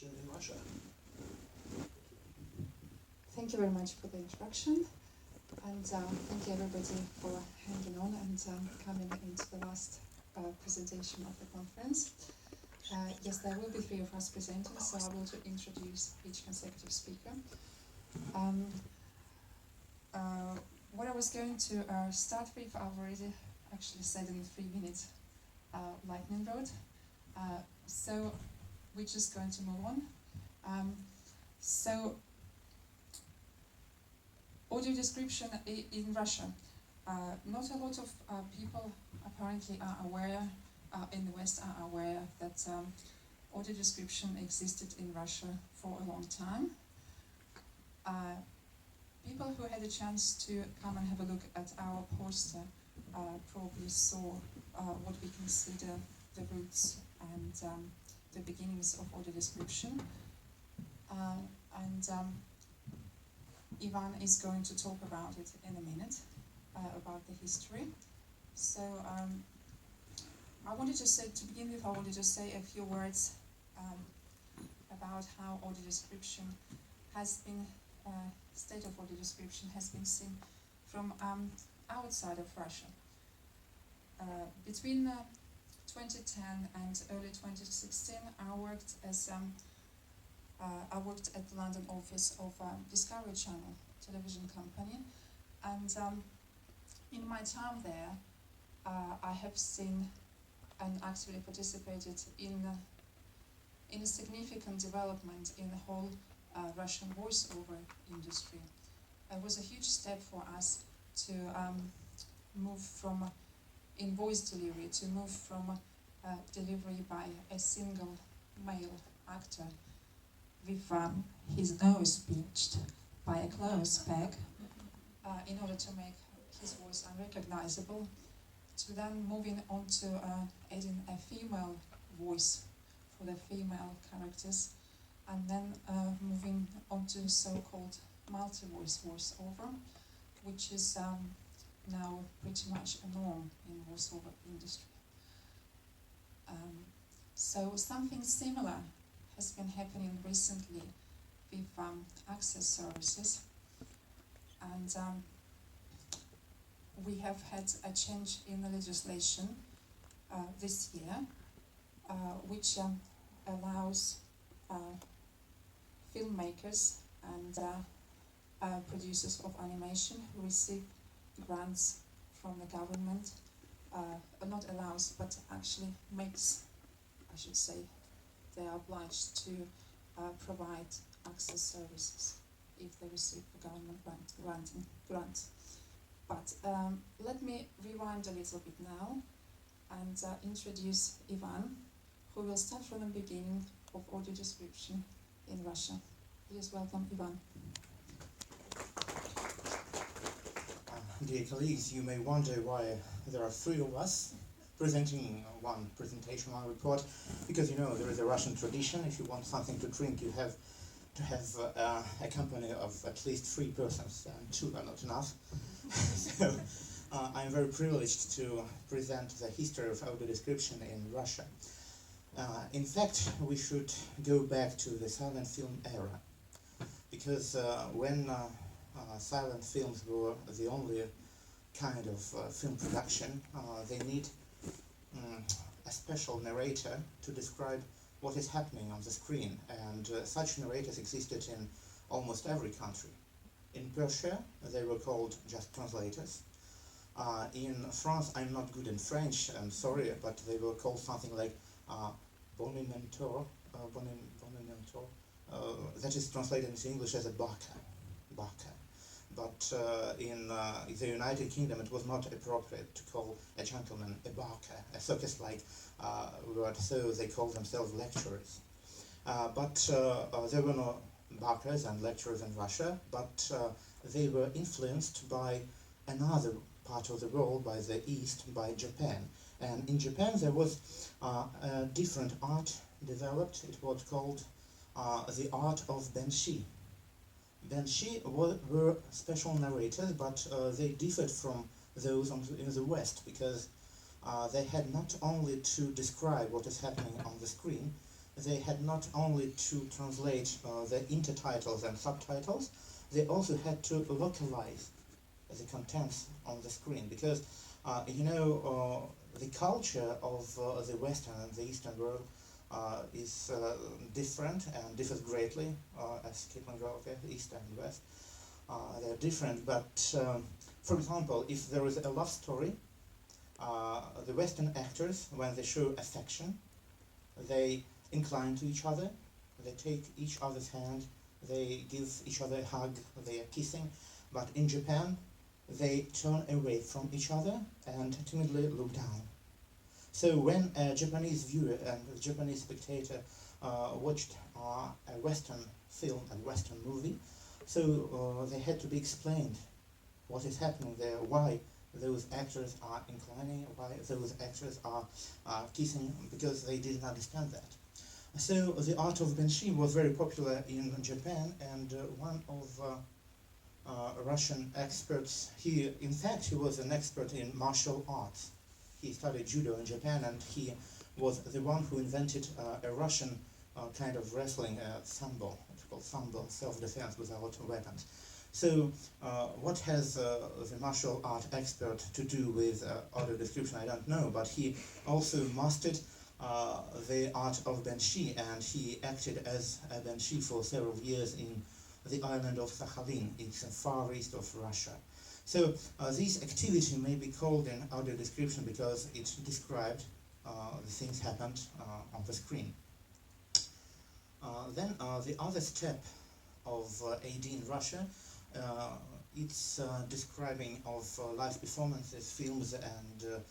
in Russia. Thank you very much for the introduction, and thank you everybody for hanging on and coming into the last presentation of the conference. Yes, there will be 3 of us presenting, so I will introduce each consecutive speaker. What I was going to start with, I've already actually said in 3 minutes, lightning road. So we're just going to move on. So audio description in Russia. Not a lot of people apparently are aware, in the West are aware that audio description existed in Russia for a long time. People who had a chance to come and have a look at our poster probably saw what we consider the roots and the beginnings of audio description. Ivan is going to talk about it in a minute, about the history. So I wanted to say, to begin with, I wanted to say a few words about how audio description has been, state of audio description has been seen from outside of Russia. Between 2010 and early 2016, I worked at the London office of Discovery Channel television company, and in my time there, I have seen and actually participated in a significant development in the whole Russian voiceover industry. It was a huge step for us to move from, in voice delivery, to move from delivery by a single male actor with his nose pinched by a clothes peg in order to make his voice unrecognizable, to then moving on to adding a female voice for the female characters, and then moving on to so-called multi-voice voiceover, which is now pretty much a norm in the voiceover industry. So something similar has been happening recently with access services, and we have had a change in the legislation this year, which allows filmmakers and producers of animation who receive grants from the government, not allows, but actually makes, I should say, they are obliged to provide access services if they receive the government grant. But let me rewind a little bit now and introduce Ivan, who will start from the beginning of audio description in Russia. Please welcome Ivan. Dear colleagues, you may wonder why there are 3 of us presenting one presentation, one report, because there is a Russian tradition. If you want something to drink, you have to have a company of at least 3 persons, and 2 are not enough. So I'm very privileged to present the history of audio description in Russia. In fact, we should go back to the silent film era, because when silent films were the only kind of film production, they need a special narrator to describe what is happening on the screen, and such narrators existed in almost every country. In Persia, they were called just translators. In France, I'm not good in French, I'm sorry, but they were called something like bonimentor, that is translated into English as a baka. But in the United Kingdom, it was not appropriate to call a gentleman a baka, a circus-like word, so they called themselves lecturers. But there were no bakas and lecturers in Russia, but they were influenced by another part of the world, by the East, by Japan. And in Japan, there was a different art developed. It was called the art of benshi. Benshi were special narrators, but they differed from those in the West, because they had not only to describe what is happening on the screen, they had not only to translate the intertitles and subtitles, they also had to localize the contents on the screen, because the culture of the Western and the Eastern world is different and differs greatly, as Kipling wrote, East and West. They're different, but for example, if there is a love story, the Western actors, when they show affection, they incline to each other, they take each other's hand, they give each other a hug, they are kissing. But in Japan, they turn away from each other and timidly look down. So when a Japanese viewer and a Japanese spectator watched a Western film, a Western movie, so they had to be explained what is happening there, why those actors are inclining, why those actors are kissing, because they didn't understand that. So the art of benshi was very popular in Japan, and one of Russian experts, he was an expert in martial arts. He studied judo in Japan, and he was the one who invented a Russian kind of wrestling, sambo. It's called sambo, self-defense without weapons. So what has the martial art expert to do with audio description, I don't know, but he also mastered the art of benshi, and he acted as a benshi for several years in the island of Sakhalin. It's in far east of Russia. So this activity may be called an audio description because it described the things happened on the screen. Then the other step of AD in Russia, it's describing of live performances, films, and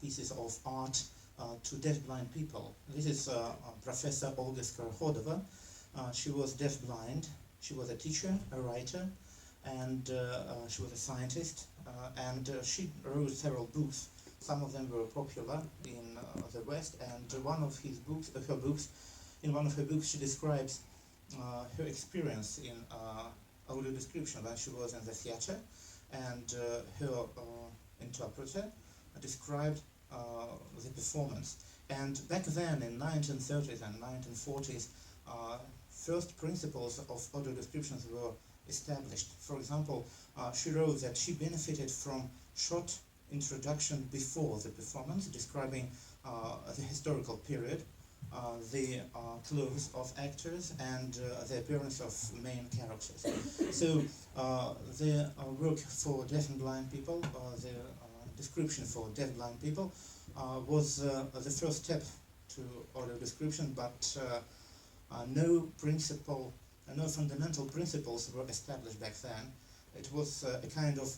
pieces of art to deafblind people. This is Professor Olga Skorohodova. She was deafblind. She was a teacher, a writer, and she was a scientist, and she wrote several books. Some of them were popular in the West, and one of in one of her books, she describes her experience in audio description when she was in the theater, and her interpreter described the performance. And back then, in 1930s and 1940s, first principles of audio descriptions were established. For example, she wrote that she benefited from short introduction before the performance, describing the historical period, the clothes of actors, and the appearance of main characters. So the work for deaf and blind people, the description for deaf-blind people was the first step to audio description, but no fundamental principles were established back then. It was a kind of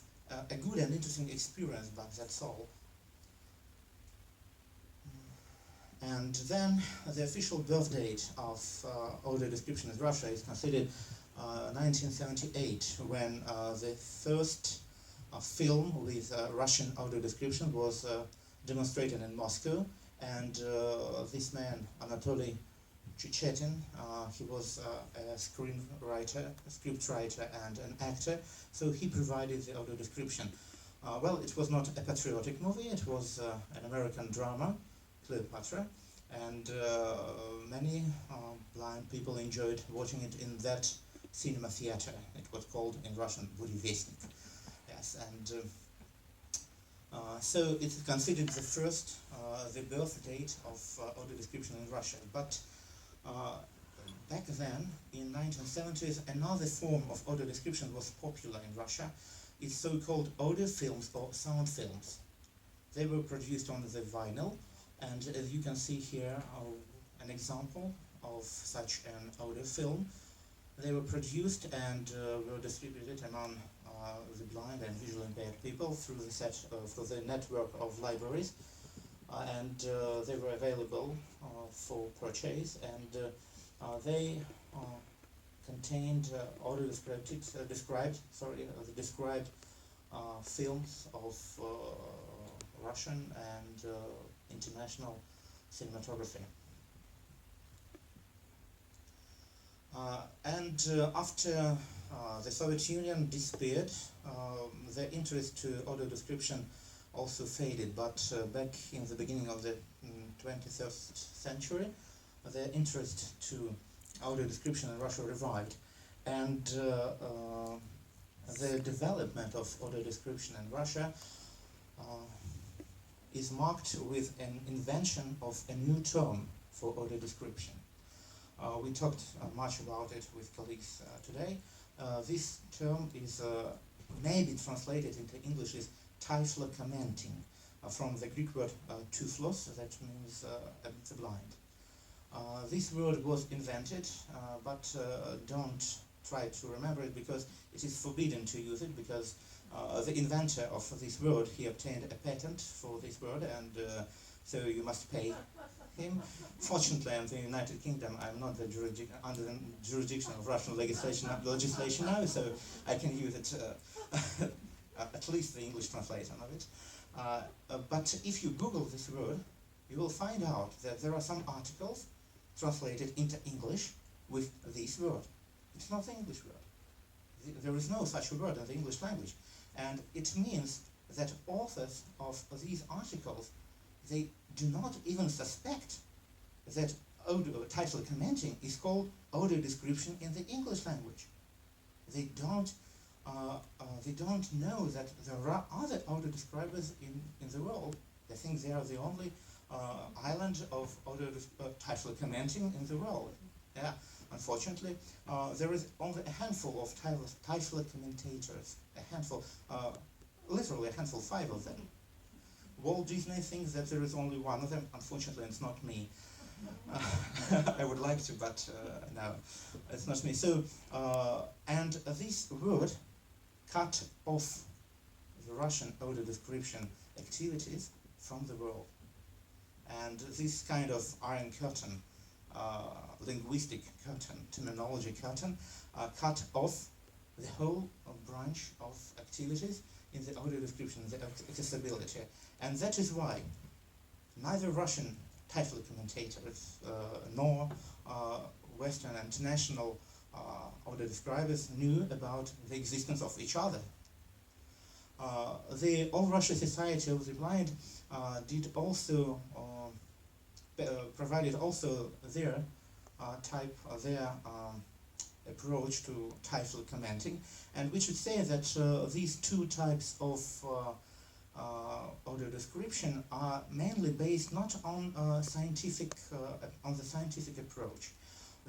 a good and interesting experience, but that's all. And then the official birth date of audio description in Russia is considered 1978, when the first film with Russian audio description was demonstrated in Moscow, and this man, Anatoly Chichetin, he was a scriptwriter and an actor, so he provided the audio description. Well, it was not a patriotic movie, it was an American drama, Cleopatra, and many blind people enjoyed watching it in that cinema theater. It was called in Russian Буревестник. Yes, and so it's considered the first, the birth date of audio description in Russia. But back then, in 1970s, another form of audio description was popular in Russia. It's so-called audio films or sound films. They were produced on the vinyl, and as you can see here, an example of such an audio film. They were produced and were distributed among the blind and visually impaired people through the network of libraries, and they were available for purchase, and they contained audio described films of Russian and international cinematography. And after the Soviet Union disappeared, the interest to audio description also faded, but back in the beginning of the 21st century, their interest to audio description in Russia revived, and the development of audio description in Russia is marked with an invention of a new term for audio description. We talked much about it with colleagues today. This term is maybe translated into English as Tiflo commenting, from the Greek word typhlos, that means the blind. This word was invented, but don't try to remember it because it is forbidden to use it, because the inventor of this word, he obtained a patent for this word, and so you must pay him. Fortunately, in the United Kingdom, I'm not under the jurisdiction of Russian legislation now, so I can use it, at least the English translation of it. But if you Google this word, you will find out that there are some articles translated into English with this word. It's not the English word. There is no such a word in the English language. And it means that authors of these articles, they do not even suspect that audio title commenting is called audio description in the English language. They don't know that there are other audio describers in the world. They think they are the only island of audio title commenting in the world. Yeah, unfortunately, there is only a handful of title commentators. A handful, literally a handful, 5 of them. Walt Disney thinks that there is only one of them. Unfortunately, it's not me. I would like to, but no, it's not me. So, and this word cut off the Russian audio description activities from the world. And this kind of iron curtain, linguistic curtain, terminology curtain, cut off the whole branch of activities in the audio description, the accessibility. And that is why neither Russian title commentators nor Western and international audio describers knew about the existence of each other. The All Russia Society of the Blind did also provided also their approach to title commenting, and we should say that these two types of audio description are mainly based not on the scientific approach.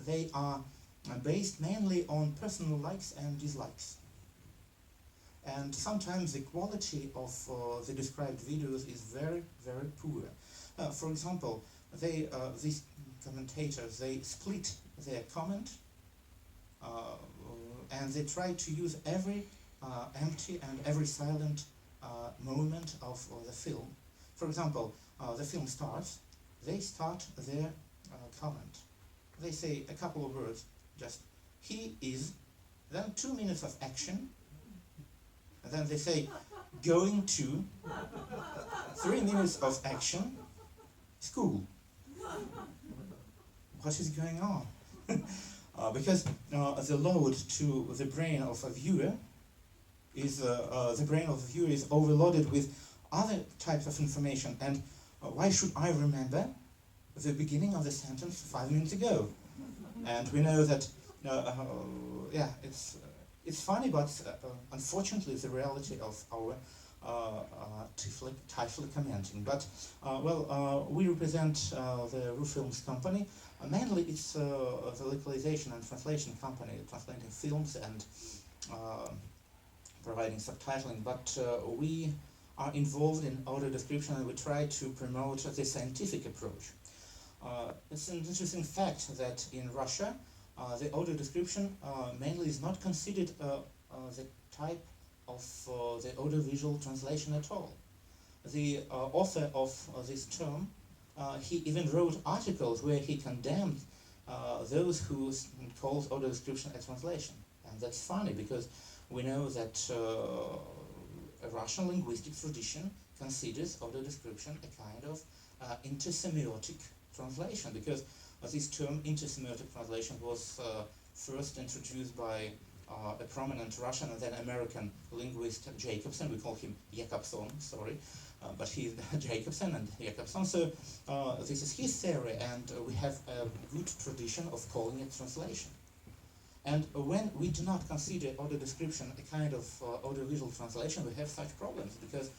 They are based mainly on personal likes and dislikes. And sometimes the quality of the described videos is very, very poor. For example, these commentators, they split their comment and they try to use every empty and every silent moment of the film. For example, the film starts, they start their comment. They say a couple of words, just he is, then 2 minutes of action, and then they say going to, 3 minutes of action, school. What is going on? Because the load to the brain of a viewer is overloaded with other types of information. And why should I remember the beginning of the sentence 5 minutes ago? And we know that, yeah, it's funny, but unfortunately, the reality of our title commenting. But we represent the RuFilms company. Mainly, it's the localization and translation company, translating films and providing subtitling. But we are involved in audio description, and we try to promote the scientific approach. It's an interesting fact that in Russia, the audio description mainly is not considered the type of the audiovisual translation at all. The author of this term, he even wrote articles where he condemned those who called audio description a translation. And that's funny because we know that a Russian linguistic tradition considers audio description a kind of intersemiotic translation, because this term intersemiotic translation was first introduced by a prominent Russian and then American linguist Jacobson. We call him Jakobson, sorry. but he's Jacobson and Jacobson. So this is his theory, and we have a good tradition of calling it translation. And when we do not consider audio description a kind of audiovisual translation, we have such problems, because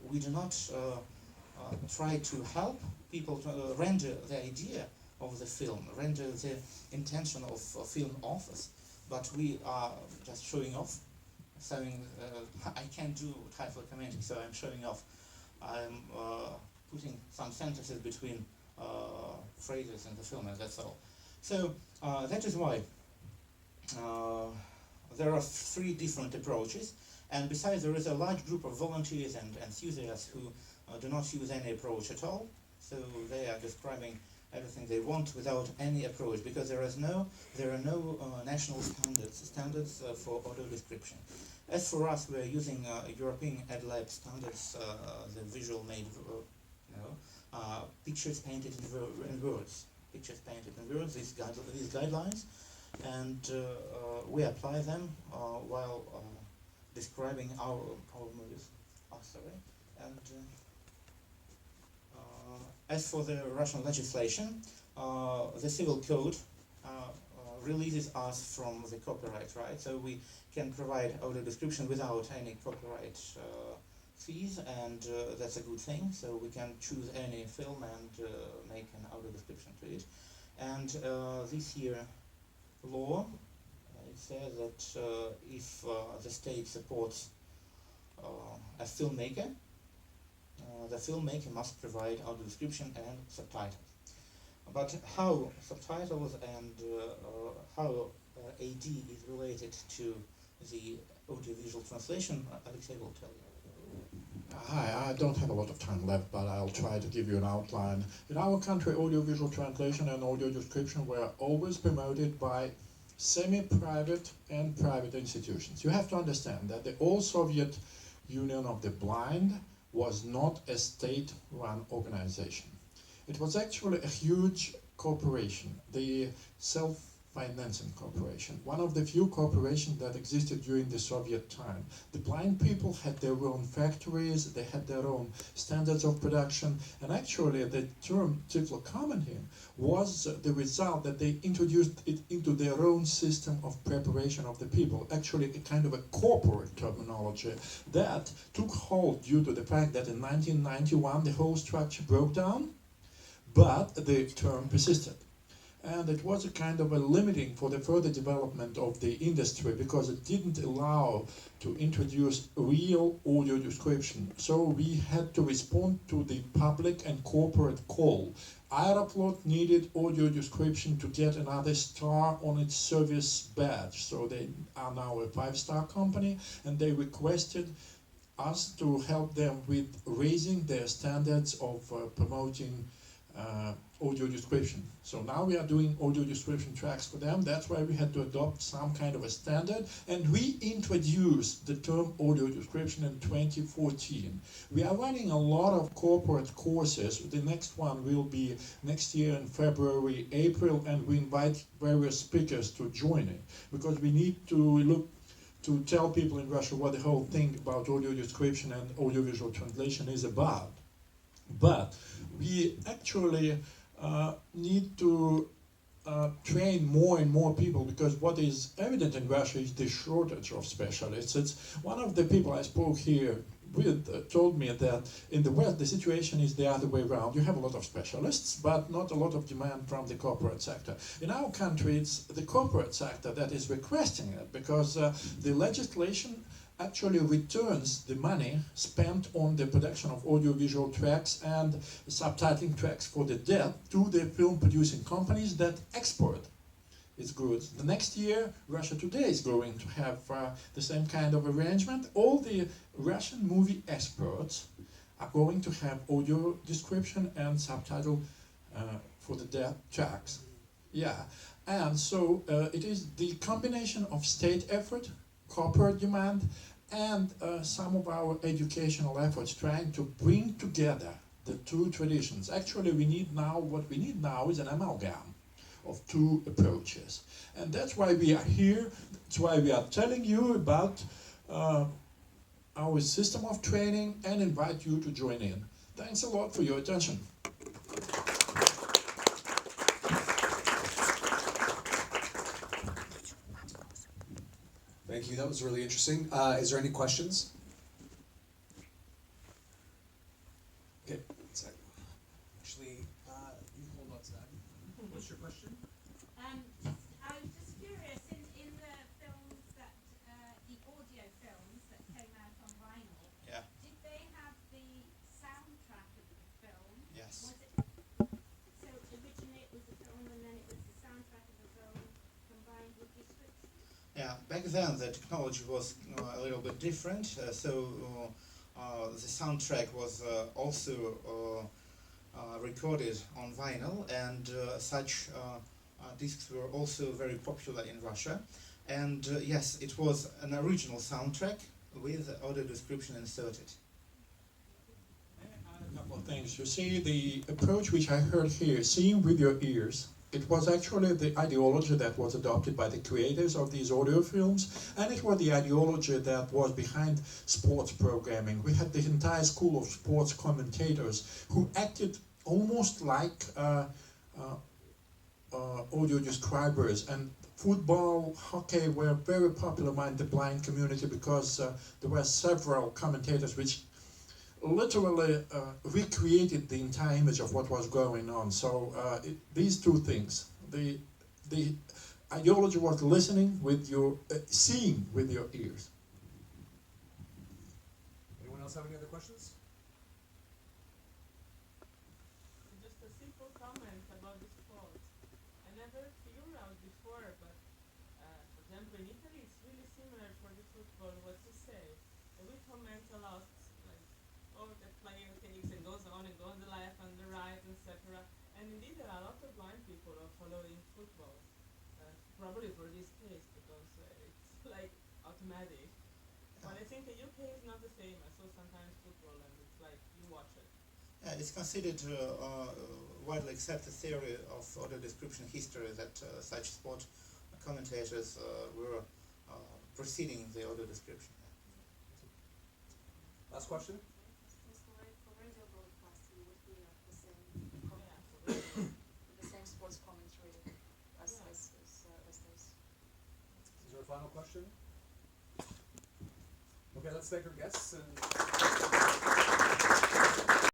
we do not try to help people to render the idea of the film, render the intention of film authors, but we are just showing off, saying, I can't do title commenting, so I'm showing off. I'm putting some sentences between phrases in the film, and that's all. So that is why there are 3 different approaches, and besides there is a large group of volunteers and enthusiasts who do not use any approach at all, so they are describing everything they want without any approach, because there are no national standards for audio description. As for us, we are using European EdLab standards, the visual made, pictures painted in words, these guidelines, and we apply them while describing our movies. And as for the Russian legislation, the civil code releases us from the copyright right, so we can provide audio description without any copyright fees, and that's a good thing. So we can choose any film and make an audio description to it. And this year law, it says that if the state supports a filmmaker, the filmmaker must provide audio description and subtitles. But how subtitles and how AD is related to the audiovisual translation, Alexei will tell you. Hi, I don't have a lot of time left, but I'll try to give you an outline. In our country, audiovisual translation and audio description were always promoted by semi-private and private institutions. You have to understand that the All Soviet Union of the Blind was not a state-run organization. It was actually a huge corporation, the self-financing corporation, one of the few corporations that existed during the Soviet time. The blind people had their own factories, they had their own standards of production, and actually the term Tiflo-Commentary was the result that they introduced it into their own system of preparation of the people, actually a kind of a corporate terminology that took hold due to the fact that in 1991 the whole structure broke down, but the term persisted. And it was a kind of a limiting for the further development of the industry, because it didn't allow to introduce real audio description. So we had to respond to the public and corporate call. Aeroflot needed audio description to get another star on its service badge. So they are now a 5-star company, and they requested us to help them with raising their standards of promoting audio description. So now we are doing audio description tracks for them. That's why we had to adopt some kind of a standard, and we introduced the term audio description in 2014. We are running a lot of corporate courses. The next one will be next year in February, April, and we invite various speakers to join it, because we need to tell people in Russia what the whole thing about audio description and audiovisual translation is about. But we actually need to train more and more people, because what is evident in Russia is the shortage of specialists. It's one of the people I spoke here with told me that in the West the situation is the other way around. You have a lot of specialists, but not a lot of demand from the corporate sector. In our country, it's the corporate sector that is requesting it, because the legislation actually returns the money spent on the production of audiovisual tracks and subtitling tracks for the deaf to the film producing companies that export its goods. The next year, Russia Today is going to have the same kind of arrangement. All the Russian movie experts are going to have audio description and subtitle for the deaf tracks. Yeah, and so it is the combination of state effort, corporate demand, and some of our educational efforts trying to bring together the two traditions. Actually, what we need now is an amalgam of two approaches. And that's why we are here. That's why we are telling you about our system of training and invite you to join in. Thanks a lot for your attention. Thank you, that was really interesting. Is there any questions? Okay, one sec. Actually, you hold on to that. What's your question? I was just curious, in the films that, the audio films that came out on vinyl, Yeah. did they have the soundtrack of the film? Yes. Was it, so originally it was the film and then it was the soundtrack of the film combined with description? Yeah, back then the technology was a little bit different, so the soundtrack was also recorded on vinyl, and such discs were also very popular in Russia. And yes, it was an original soundtrack with audio description inserted. A couple of things. You see, the approach which I heard here, seeing with your ears, it was actually the ideology that was adopted by the creators of these audio films, and it was the ideology that was behind sports programming. We had the entire school of sports commentators who acted almost like audio describers, and football, hockey were very popular among the blind community because there were several commentators which literally recreated the entire image of what was going on. So these two things, the ideology was listening with your, seeing with your ears. Anyone else have any other questions? Just a simple comment about the sport. I never figured out before, but for example in Italy it's really similar for the football, what you say. And we comment a lot, like, oh, the player takes and goes on the left and the right, etc. And indeed there are a lot of blind people who are following football, probably for this case, because it's like automatic. But I think the UK is not the same. I saw sometimes football and it's like you watch it. Yeah, it's considered widely accepted theory of audio description history that such sport commentators were preceding the audio description. Last question? For radio broadcasting, would be the same the same sports commentary as this. Is there a final question? Okay, let's thank our guests. And